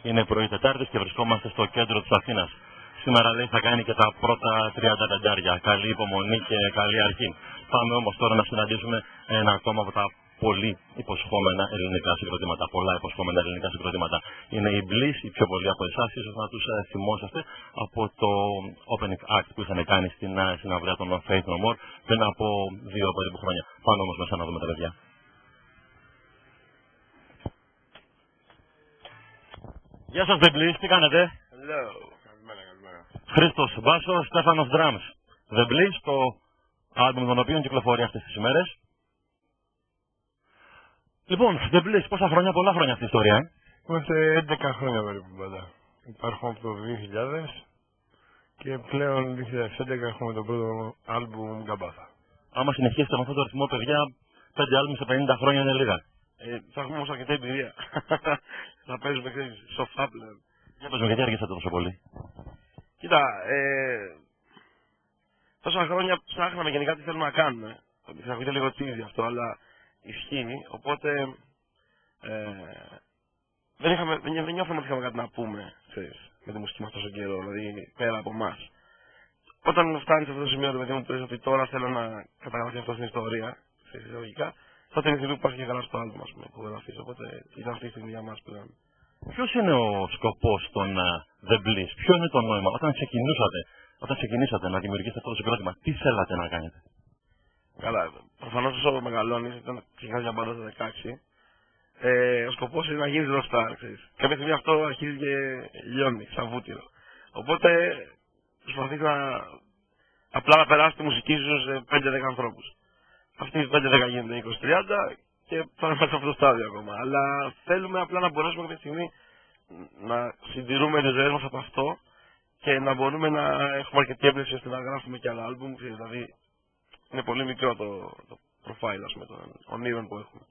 Είναι πρωί Τετάρτης και βρισκόμαστε στο κέντρο της Αθήνας. Σήμερα λέει θα κάνει και τα πρώτα 35. Καλή υπομονή και καλή αρχή. Πάμε όμως τώρα να συναντήσουμε ένα ακόμα από τα πολύ υποσχόμενα ελληνικά συγκροτήματα. Πολλά υποσχόμενα ελληνικά συγκροτήματα. Είναι οι Bliss, οι πιο πολλοί από εσάς, ίσως να τους θυμόσαστε από το opening act που είχαν κάνει στην συναυλία των Faith No More πριν από 2 περίπου χρόνια. Πάμε όμως μέσα να δούμε τα παιδιά. Γεια σας, The Bliss, τι κάνετε? Hello. Καλημέρα. Χρήστος Μπάσο, Στέφανος Drums. The Bliss, το άλμπουμ των οποίων κυκλοφορεί αυτές τις ημέρες. Λοιπόν, The Bliss, πόσα χρόνια, πολλά χρόνια αυτή η ιστορία, Είμαστε 11 χρόνια περίπου πάντα. Υπάρχουμε από το 2000 και πλέον 2011 έχουμε το πρώτο άλμπουμ Γκαμπάθα. Άμα συνεχίσετε με αυτόν τον ρυθμό, παιδιά, 5 άλμπουμ σε 50 χρόνια είναι λίγα. Θα έχουμε όμως αρκετή εμπειρία. Θα παίζουμε σοφά πλέον. Για πες μου, γιατί άργησατε τόσο πολύ? Κοίτα, τόσα χρόνια ψάχναμε γενικά τι θέλουμε να κάνουμε. Θα ακούγεται λίγο τσίζι αυτό, αλλά ισχύει. Οπότε δεν νιώθαμε ότι είχαμε κάτι να πούμε, ξέρεις, με τη μουσική μας τόσο καιρό, δηλαδή πέρα από εμάς. Όταν φτάνει σε αυτό το σημείο, το παιδί μου πες ότι τώρα θέλω να καταγραφεί αυτό στην ιστορία, ξέρεις, λογικά, τότε είναι η στιγμή που πας και καλά στο άλμπουμ, ας πούμε, που γραφείς. Οπότε ήταν αυτή η στιγμή για μας πλέον. Ποιος είναι ο σκοπός των The Bliss, ποιο είναι το νόημα, όταν ξεκινήσατε να δημιουργήσετε αυτό το συγκρότημα, τι θέλατε να κάνετε? Καλά, προφανώς όσο μεγαλώνεις, ήταν ξεκινάς μια μπάντα στα 16, ο σκοπός είναι να γίνεις rockstar, ξέρεις. Κάποια στιγμή αυτό αρχίζει και λιώνει, σαν βούτυρο. Οπότε προσπαθείς απλά να περάσεις τη μουσική σου σε 5-10 ανθρώπους. Αυτοί οι 5-10 γίνονται 20-30 και πάμε σε αυτό το στάδιο ακόμα. Αλλά θέλουμε απλά να μπορέσουμε κάποια στιγμή να συντηρούμε τις ζωές μας από αυτό και να μπορούμε να έχουμε αρκετή έμπνευση ώστε να γράφουμε και άλλα άλμπουμ. Δηλαδή είναι πολύ μικρό το profile, ας πούμε, των ονείρων που έχουμε.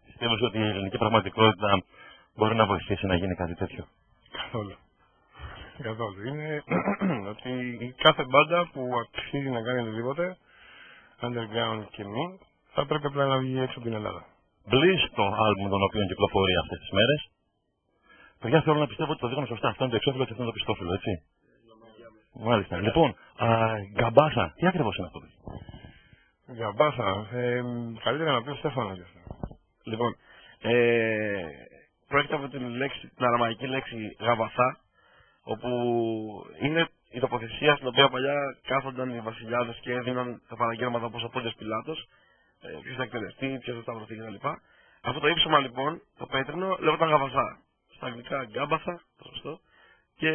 Πιστεύω ότι η ελληνική πραγματικότητα μπορεί να βοηθήσει να γίνει κάτι τέτοιο? Καθόλου. Είναι ότι κάθε μπάντα που αξίζει να κάνει οτιδήποτε, underground και μη, θα πρέπει απλά να βγει έξω από την Ελλάδα. Bliss, το άλμπουμ των οποίων κυκλοφορεί αυτές τις μέρες. Παιδιά, θέλω να πιστεύω ότι το δείχνω σωστά. Αυτό είναι το εξώφυλλο και αυτό είναι το πιστόφυλλο, έτσι. Μάλιστα. Λοιπόν, Γκαμπάθα, τι ακριβώς είναι αυτό? Γκαμπάθα, καλύτερα να πει ο Στέφανος γι' αυτό. Λοιπόν, πρόκειται από την αραμαϊκή λέξη γαβαθά, όπου είναι η τοποθεσία στην οποία παλιά κάθονταν οι βασιλιάδες και έδιναν τα παραγγέλματα όπως ο Πόντιος Πιλάτος, ποιος θα εκτελεστεί, ποιος θα σταυρωθεί κτλ. Αυτό το ύψωμα λοιπόν, το πέτρινο, λέγονταν γαβαθά. Στα αγγλικά γκάμπαθα, το σωστό, και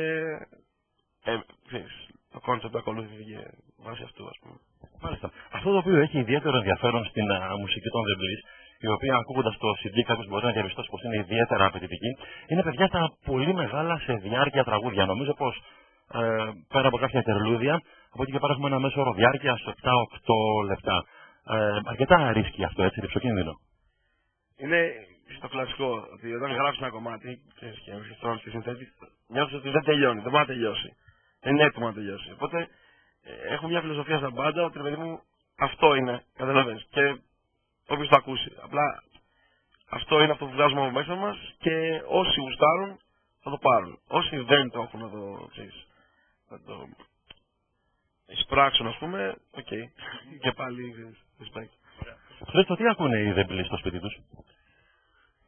το κόνσεπτ ακολούθησε βάσει αυτού, ας πούμε. Μάλιστα. Αυτό το οποίο έχει ιδιαίτερο ενδιαφέρον στην μουσική των The Bliss, η οποία ακούγοντας το CD κάποιος μπορεί να διαπιστώσει πως είναι ιδιαίτερα απαιτητική, είναι, παιδιά, τα πολύ μεγάλα σε διάρκεια τραγούδια. Νομίζω πως πέρα από κάποια τερλούδια, από εκεί και πέρα έχουμε ένα μέσο όρο διάρκειας 7-8 λεπτά. Αρκετά ρίσκι αυτό, έτσι, ρηψοκίνδυνο. Είναι στο κλασικό ότι όταν γράψεις ένα κομμάτι και στρώνεις και συνθέτεις, νιώθεις ότι δεν τελειώνει, δεν μπορεί να τελειώσει. Δεν είναι έτοιμο να τελειώσει. Οπότε έχουμε μια φιλοσοφία στα μπάντα ότι, παιδί μου, αυτό είναι, καταλαβαίνεις. Και όποιος το ακούσει. Απλά αυτό είναι αυτό που βγάζουμε από μέσα μας και όσοι γουστάρουν θα το πάρουν. Όσοι δεν το έχουν να το εισπράξουν, ας πούμε, οκ. Και πάλι respect. Χρήστο, τι ακούνε οι The Bliss στο σπίτι τους?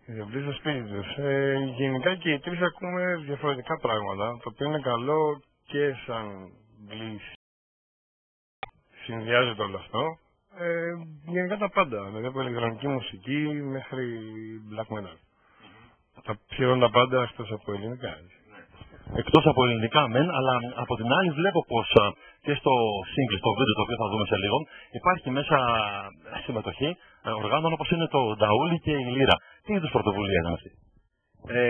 Οι The Bliss στο σπίτι τους. Γενικά και οι τρεις ακούμε διαφορετικά πράγματα, το οποίο είναι καλό και σαν Bliss. Συνδυάζεται όλο αυτό. Γενικά τα πάντα, δηλαδή από ηλεκτρονική μουσική μέχρι black metal. Σχεδόν τα πάντα εκτός από ελληνικά. Εκτός από ελληνικά μεν, αλλά από την άλλη βλέπω πως και στο single, στο βίντεο το οποίο θα δούμε σε λίγο, υπάρχει μέσα συμμετοχή οργάνων όπως είναι το Νταούλι και η Λύρα. Τι είδους πρωτοβουλία είναι αυτή?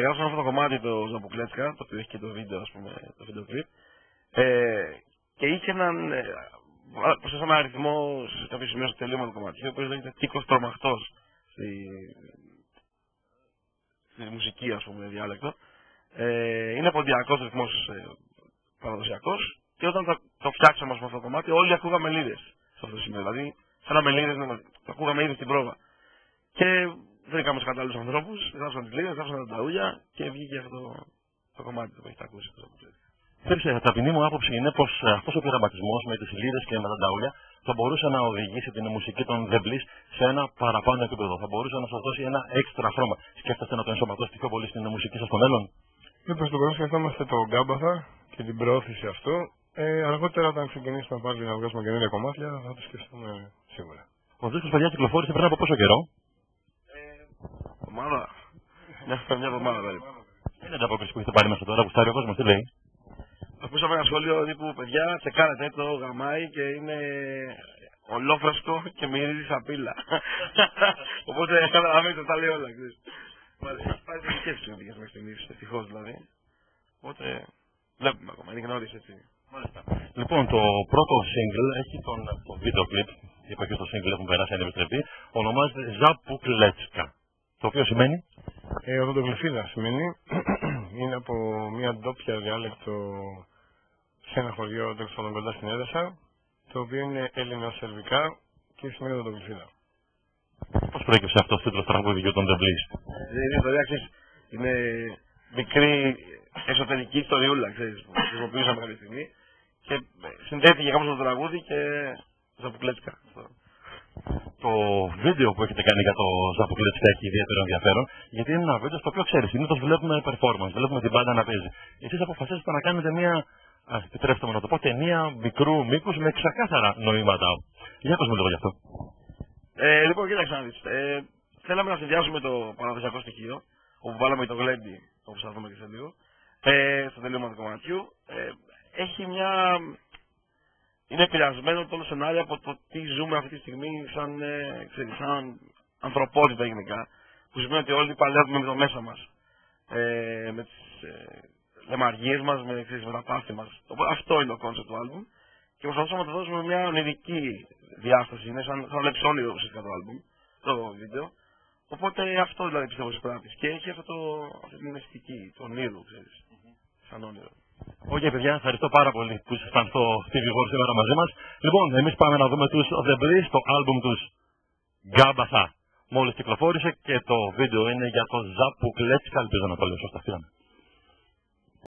Γράψαμε αυτό το κομμάτι, το Ζαμπουκλέτσκα, το οποίο έχει και το βίντεο, ας πούμε, το βίντεο κλιπ. Και είχε έναν. Προσθέσαμε ένα αριθμό σε κάποιο σημείο στο τελείωμα του κομματιού, ο οποίος λέγεται Τίκος Τρομαχτός στη μουσική, ας πούμε, διάλεκτο. Είναι ποντιακός ρυθμός, παραδοσιακός, και όταν το φτιάξαμε αυτό το κομμάτι, όλοι ακούγαμε λύρες σε αυτό το σημείο. Δηλαδή, θέλαμε λύρες, το ακούγαμε ήδη στην πρόβα. Και βρήκαμε τους κατάλληλους ανθρώπους, γράψαμε τις λύρες, γράψαμε τα ταούλια και βγήκε αυτό το κομμάτι που έχετε ακούσει. Ξέρεις, ταπεινή μου άποψη είναι πως αυτός ο πειραματισμός με τις λύρες και με τα νταούλια θα μπορούσε να οδηγήσει την μουσική των The Bliss σε ένα παραπάνω επίπεδο. Θα μπορούσε να σας δώσει ένα έξτρα χρώμα. Σκέφτεστε να το ενσωματώσετε πιο πολύ στην μουσική σας στο μέλλον? Προς το παρόν σκεφτόμαστε το γκάμπαθα και την προώθηση αυτού. Αργότερα, όταν ξεκινήσουμε πάλι να βγάζουμε καινούργια κομμάτια, θα το σκεφτούμε σίγουρα. Ο δίσκος, παιδιά, κυκλοφόρησε πριν από πόσο καιρό? Εβδομάδα. Μια εβδομάδα περίπου. Είναι ανταπόκριση που έχετε πάρει μέσα τώρα, που στάρει ο κόσμος, τι λέει? Ακούσαμε ένα σχόλιο τύπου παιδιά, τσεκάρετε το γαμάει και είναι ολόφρασκο και μυρίζει σαπίλα. Οπότε καταλαβαίνετε τα λέει όλα. Έχει πάρει θετικές κλινικές μέχρι στιγμής, ευτυχώς δηλαδή. Οπότε βλέπουμε ακόμα, είναι γνώριση έτσι. Μάλιστα. Λοιπόν, το πρώτο single έχει το βίντεο κλιπ, είπα και στο single έχουν περάσει ένα επιστρεπτή, ονομάζεται Ζαπουκλέτσκα. Το οποίο σημαίνει? Οδοντογλυφίδα σημαίνει. Είναι από μια ντόπια διάλεκτο σε ένα χωριό τέλος πάντων κοντά στην Έδεσα, το οποίο είναι ελληνοσερβικά και σημαίνει οδοντογλυφίδα. Πώς προέκυψε αυτό το τίτλο τραγούδι των The Bliss? Είναι ιστορία, είναι μικρή εσωτερική ιστοριούλα, ξέρεις, που χρησιμοποιούσαμε κάποια στιγμή και συνδέθηκε κάπως με το τραγούδι και Ζαπουκλέτσκα. Το βίντεο που έχετε κάνει για το Ζαπουκλέτσκα έχει ιδιαίτερο ενδιαφέρον, γιατί είναι ένα βίντεο στο οποίο ξέρεις, συνήθως βλέπουμε performance, βλέπουμε την μπάντα να παίζει. Εσείς αποφασίσετε να κάνετε μια, επιτρέψτε μου να το πω, ταινία μικρού μήκους με ξεκάθαρα νοήματα. Για πες μου λίγο γι' αυτό. Λοιπόν, κοίταξε να δεις. Θέλαμε να συνδυάσουμε το παραδοσιακό στοιχείο, όπου βάλαμε το γλέντι, όπως θα δούμε και σε λίγο, στο τελείωμα του κομματιού. Έχει μια... Είναι επηρεασμένο το όλο σενάριο από το τι ζούμε αυτή τη στιγμή σαν ανθρωπότητα γενικά. Που σημαίνει ότι όλοι παλεύουμε με το μέσα μας. Με τις λεμαργίες μας, με τα πάθη μας. Αυτό είναι το κόνσεπτ του άλμπουμ. Και προσπαθούσαμε να το δώσουμε μια ονειρική διάσταση. Είναι σαν βλέπει όνειρο ουσιαστικά το άλμπουμ, το βίντεο. Οπότε αυτό δηλαδή πιστεύω εισπράττει. Και έχει αυτή την αισθητική, το όνειρο, ξέρεις. Σαν όνειρο. Οκ, παιδιά, ευχαριστώ πάρα πολύ που ήσασταν στο TV War σήμερα μαζί μας. Λοιπόν, εμείς πάμε να δούμε τους The Bliss, το άλμπουμ τους Γκάμπαθα. Μόλις κυκλοφόρησε και το βίντεο είναι για το Ζαπουκλέτσκα, ελπίζω να το λέω σωστά.